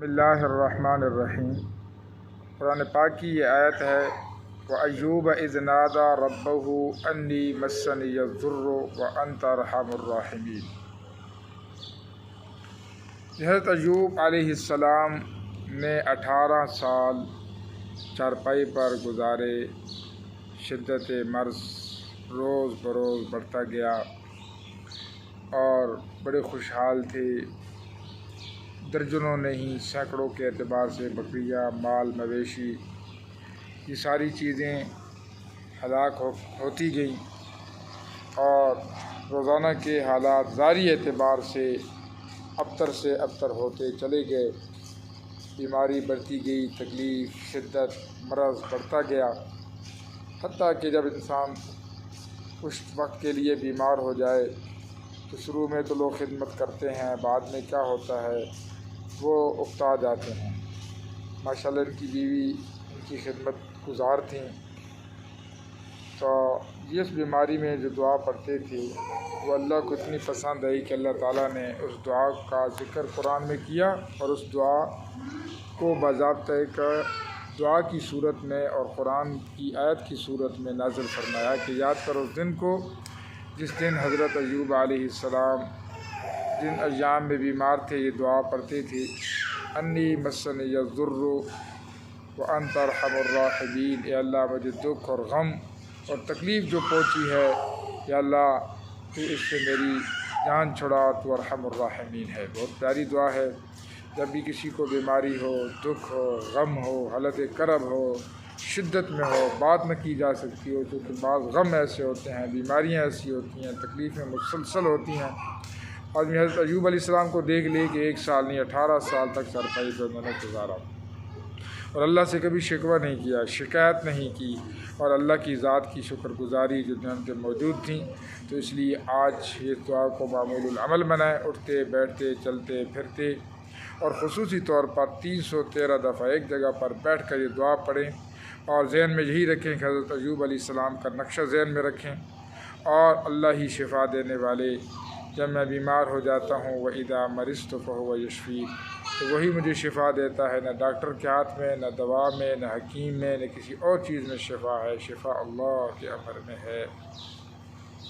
بسم اللہ الرحمن الرحیم۔ قرآن پاک کی یہ آیت ہے وَأَيُّوبَ إِذْ نَادَىٰ رَبَّهُ أَنِّي مَسَّنِيَ الضُّرُّ وَأَنْتَ أَرْحَمُ الرَّاحِمِينَ۔ حضرت ایوب علیہ السلام نے 18 سال چارپائی پر گزارے۔ شدت مرض روز بروز بڑھتا گیا اور بڑے خوشحال تھے۔ درجنوں نہیں سینکڑوں کے اعتبار سے بکریاں، مال مویشی، یہ ساری چیزیں ہلاک ہوتی گئیں اور روزانہ کے حالات ظاہری اعتبار سے ابتر ہوتے چلے گئے۔ بیماری بڑھتی گئی، تکلیف، شدت، مرض بڑھتا گیا، حتیٰ کہ جب انسان کچھ وقت کے لیے بیمار ہو جائے تو شروع میں تو لوگ خدمت کرتے ہیں، بعد میں کیا ہوتا ہے وہ اکتا جاتے ہیں۔ ماشاءاللہ ان کی بیوی ان کی خدمت گزار تھیں، تو اس بیماری میں جو دعا پڑھتے تھے وہ اللہ کو اتنی پسند آئی کہ اللہ تعالیٰ نے اس دعا کا ذکر قرآن میں کیا اور اس دعا کو باضابطہ ایک دعا کی صورت میں اور قرآن کی آیت کی صورت میں نازل فرمایا کہ یاد کرو اس دن کو جس دن حضرت ایوب علیہ السلام جن ایام میں بیمار تھے یہ دعا پڑھتے تھے انی مسنی الضر وانت ارحم الراحمین۔ اے اللہ مجھے دکھ اور غم اور تکلیف جو پہنچی ہے یا اللہ تو اس سے میری جان چھڑا، تو ارحم الراحمین ہے۔ بہت پیاری دعا ہے۔ جب بھی کسی کو بیماری ہو، دکھ ہو، غم ہو، حالت کرب ہو، شدت میں ہو، بات نہ کی جا سکتی ہو، کیونکہ بعض غم ایسے ہوتے ہیں، بیماریاں ایسی ہوتی ہیں، تکلیفیں مسلسل ہوتی ہیں۔ آدمی حضرت ایوب علیہ السلام کو دیکھ لے کہ 1 سال نہیں 18 سال تک چارپائی پر انہوں نے گزارا اور اللہ سے کبھی شکوہ نہیں کیا، شکایت نہیں کی، اور اللہ کی ذات کی شکر گزاری جو ان کے موجود تھیں۔ تو اس لیے آج اس دعا کو معمول العمل بنائیں، اٹھتے بیٹھتے چلتے پھرتے، اور خصوصی طور پر 313 دفعہ ایک جگہ پر بیٹھ کر یہ دعا پڑھیں اور ذہن میں یہی رکھیں کہ حضرت ایوب علیہ السلام کا نقشہ ذہن میں رکھیں، اور اللہ ہی شفا دینے والے۔ جب میں بیمار ہو جاتا ہوں وَإِذَا مَرِضْتُ فَهُوَ يَشْفِينِ، تو وہی مجھے شفا دیتا ہے۔ نہ ڈاکٹر کے ہاتھ میں، نہ دوا میں، نہ حکیم میں، نہ کسی اور چیز میں شفا ہے، شفا اللہ کے امر میں ہے۔